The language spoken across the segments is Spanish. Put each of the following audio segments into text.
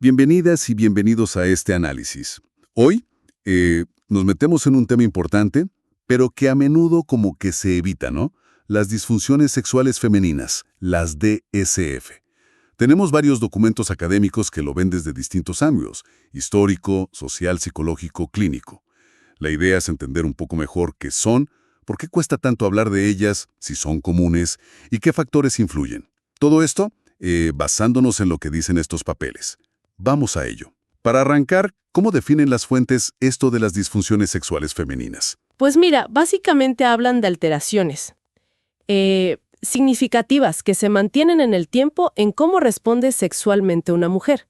Bienvenidas y bienvenidos a este análisis. Hoy nos metemos en un tema importante, pero que a menudo como que se evita, ¿no? Las disfunciones sexuales femeninas, las DSF. Tenemos varios documentos académicos que lo ven desde distintos ángulos: histórico, social, psicológico, clínico. La idea es entender un poco mejor qué son, por qué cuesta tanto hablar de ellas, si son comunes y qué factores influyen. Todo esto basándonos en lo que dicen estos papeles. Vamos a ello. Para arrancar, ¿cómo definen las fuentes esto de las disfunciones sexuales femeninas? Pues mira, básicamente hablan de alteraciones significativas que se mantienen en el tiempo en cómo responde sexualmente una mujer.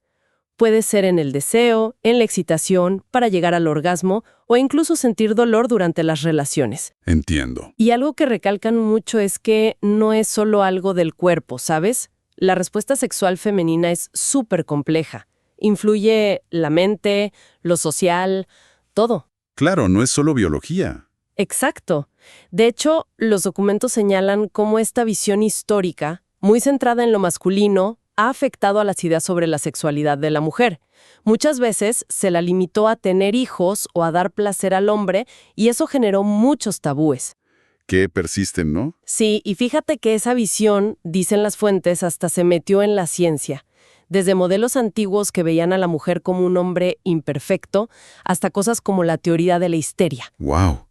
Puede ser en el deseo, en la excitación, para llegar al orgasmo o incluso sentir dolor durante las relaciones. Entiendo. Y algo que recalcan mucho es que no es solo algo del cuerpo, ¿sabes? La respuesta sexual femenina es súper compleja. Influye la mente, lo social, todo. Claro, no es solo biología. Exacto. De hecho, los documentos señalan cómo esta visión histórica, muy centrada en lo masculino, ha afectado a las ideas sobre la sexualidad de la mujer. Muchas veces se la limitó a tener hijos o a dar placer al hombre, y eso generó muchos tabúes. Que persisten, ¿no? Sí, y fíjate que esa visión, dicen las fuentes, hasta se metió en la ciencia. Desde modelos antiguos que veían a la mujer como un hombre imperfecto, hasta cosas como la teoría de la histeria. ¡Wow!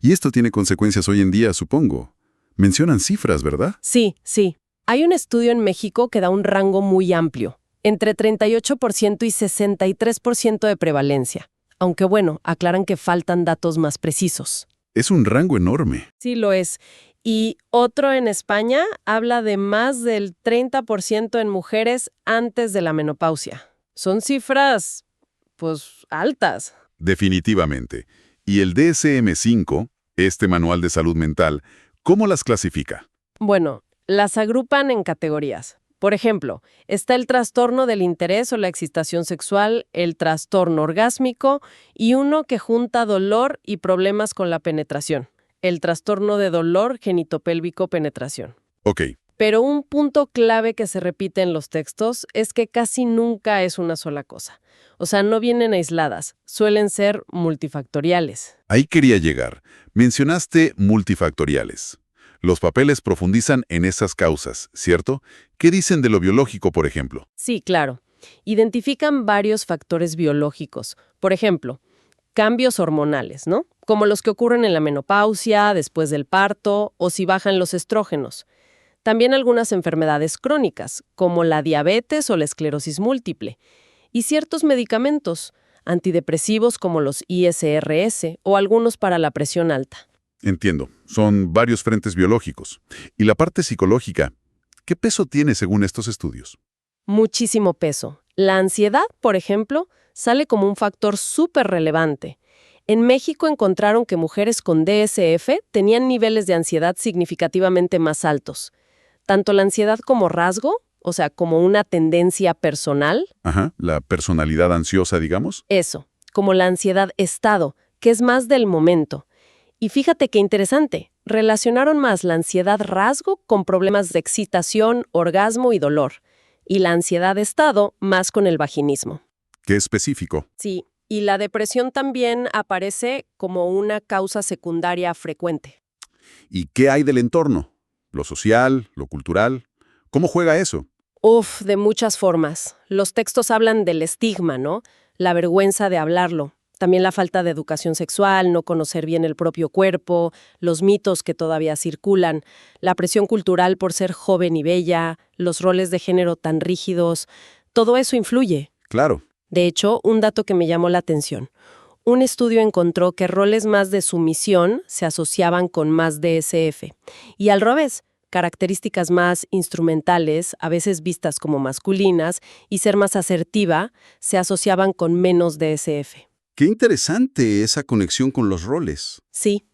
Y esto tiene consecuencias hoy en día, supongo. Mencionan cifras, ¿verdad? Sí, sí. Hay un estudio en México que da un rango muy amplio, entre 38% y 63% de prevalencia. Aunque bueno, aclaran que faltan datos más precisos. Es un rango enorme. Sí, lo es. Y otro en España habla de más del 30% en mujeres antes de la menopausia. Son cifras, pues, altas. Definitivamente. ¿Y el DSM-5, este manual de salud mental, cómo las clasifica? Bueno, las agrupan en categorías. Por ejemplo, está el trastorno del interés o la excitación sexual, el trastorno orgásmico y uno que junta dolor y problemas con la penetración, el trastorno de dolor genitopélvico-penetración. Ok, Pero un punto clave que se repite en los textos es que casi nunca es una sola cosa. O sea, no vienen aisladas, suelen ser multifactoriales. ahí quería llegar. Mencionaste multifactoriales. Los papeles profundizan en esas causas, ¿cierto? ¿Qué dicen de lo biológico, por ejemplo? Sí, claro. Identifican varios factores biológicos. Por ejemplo, cambios hormonales, ¿no? Como los que ocurren en la menopausia, después del parto, o si bajan los estrógenos. También algunas enfermedades crónicas, como la diabetes o la esclerosis múltiple. Y ciertos medicamentos, antidepresivos como los ISRS o algunos para la presión alta. Entiendo, son varios frentes biológicos. ¿Y la parte psicológica? ¿Qué peso tiene según estos estudios? Muchísimo peso. La ansiedad, por ejemplo, sale como un factor súper relevante. En México encontraron que mujeres con DSF tenían niveles de ansiedad significativamente más altos. Tanto la ansiedad como rasgo, o sea, como una tendencia personal, Ajá, la personalidad ansiosa, digamos. eso, como la ansiedad estado, que es más del momento. Y fíjate qué interesante, relacionaron más la ansiedad rasgo con problemas de excitación, orgasmo y dolor, y la ansiedad estado más con el vaginismo. ¿Qué específico? Sí, y la depresión también aparece como una causa secundaria frecuente. ¿Y qué hay del entorno? ¿Lo social? ¿Lo cultural? ¿Cómo juega eso? De muchas formas. Los textos hablan del estigma, ¿no? La vergüenza de hablarlo. También la falta de educación sexual, no conocer bien el propio cuerpo, los mitos que todavía circulan, la presión cultural por ser joven y bella, los roles de género tan rígidos. Todo eso influye. Claro. De hecho, un dato que me llamó la atención. Un estudio encontró que roles más de sumisión se asociaban con más DSF. Y al revés, características más instrumentales, a veces vistas como masculinas, y ser más asertiva, se asociaban con menos DSF. Qué interesante esa conexión con los roles. Sí,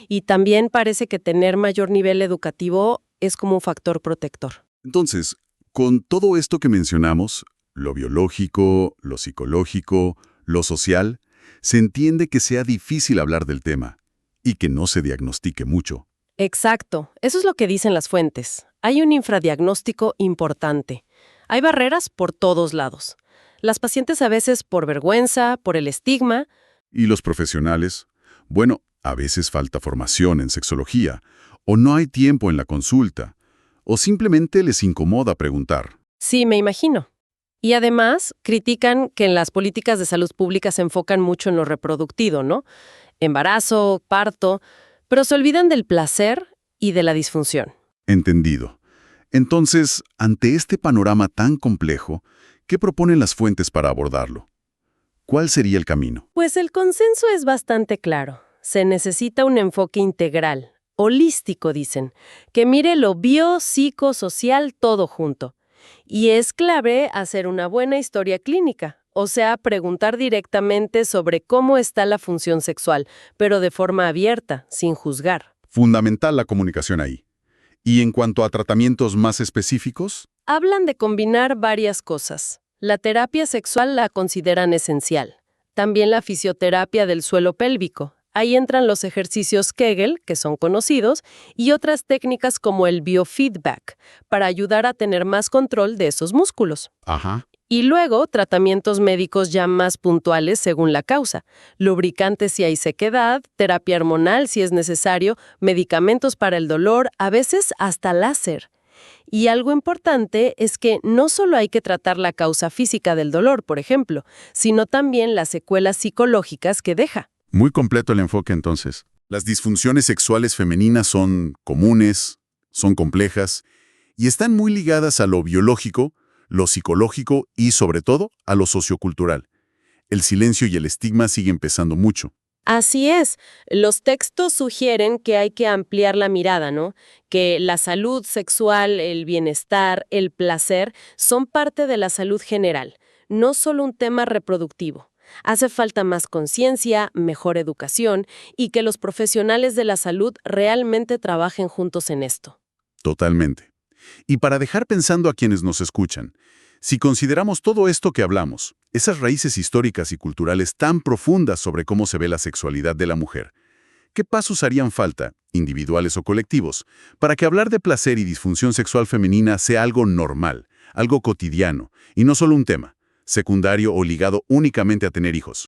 y también parece que tener mayor nivel educativo es como un factor protector. Entonces, con todo esto que mencionamos, lo biológico, lo psicológico, lo social, se entiende que sea difícil hablar del tema y que no se diagnostique mucho. Exacto, eso es lo que dicen las fuentes. Hay un infradiagnóstico importante. Hay barreras por todos lados. Las pacientes a veces por vergüenza, por el estigma. ¿Y los profesionales? Bueno, a veces falta formación en sexología, o no hay tiempo en la consulta, o simplemente les incomoda preguntar. Sí, me imagino. Y además, critican que en las políticas de salud pública se enfocan mucho en lo reproductivo, ¿no? Embarazo, parto, pero se olvidan del placer y de la disfunción. Entendido. Entonces, ante este panorama tan complejo, ¿qué proponen las fuentes para abordarlo? ¿Cuál sería el camino? Pues el consenso es bastante claro. Se necesita un enfoque integral, holístico, dicen, que mire lo biopsicosocial todo junto. Y es clave hacer una buena historia clínica, o sea, preguntar directamente sobre cómo está la función sexual, pero de forma abierta, sin juzgar. Fundamental la comunicación ahí. ¿Y en cuanto a tratamientos más específicos? Hablan de combinar varias cosas. La terapia sexual la consideran esencial. También la fisioterapia del suelo pélvico. Ahí entran los ejercicios Kegel, que son conocidos, y otras técnicas como el biofeedback, para ayudar a tener más control de esos músculos. Ajá. Y luego, tratamientos médicos ya más puntuales según la causa. Lubricantes si hay sequedad, terapia hormonal si es necesario, medicamentos para el dolor, a veces hasta láser. Y algo importante es que no solo hay que tratar la causa física del dolor, por ejemplo, sino también las secuelas psicológicas que deja. Muy completo el enfoque entonces. Las disfunciones sexuales femeninas son comunes, son complejas y están muy ligadas a lo biológico, lo psicológico y, sobre todo, a lo sociocultural. El silencio y el estigma siguen pesando mucho. Así es. Los textos sugieren que hay que ampliar la mirada, ¿no? Que la salud sexual, el bienestar, el placer son parte de la salud general, no solo un tema reproductivo. Hace falta más conciencia, mejor educación y que los profesionales de la salud realmente trabajen juntos en esto. Totalmente. Y para dejar pensando a quienes nos escuchan, si consideramos todo esto que hablamos, esas raíces históricas y culturales tan profundas sobre cómo se ve la sexualidad de la mujer, ¿qué pasos harían falta, individuales o colectivos, para que hablar de placer y disfunción sexual femenina sea algo normal, algo cotidiano, y no solo un tema, secundario o ligado únicamente a tener hijos?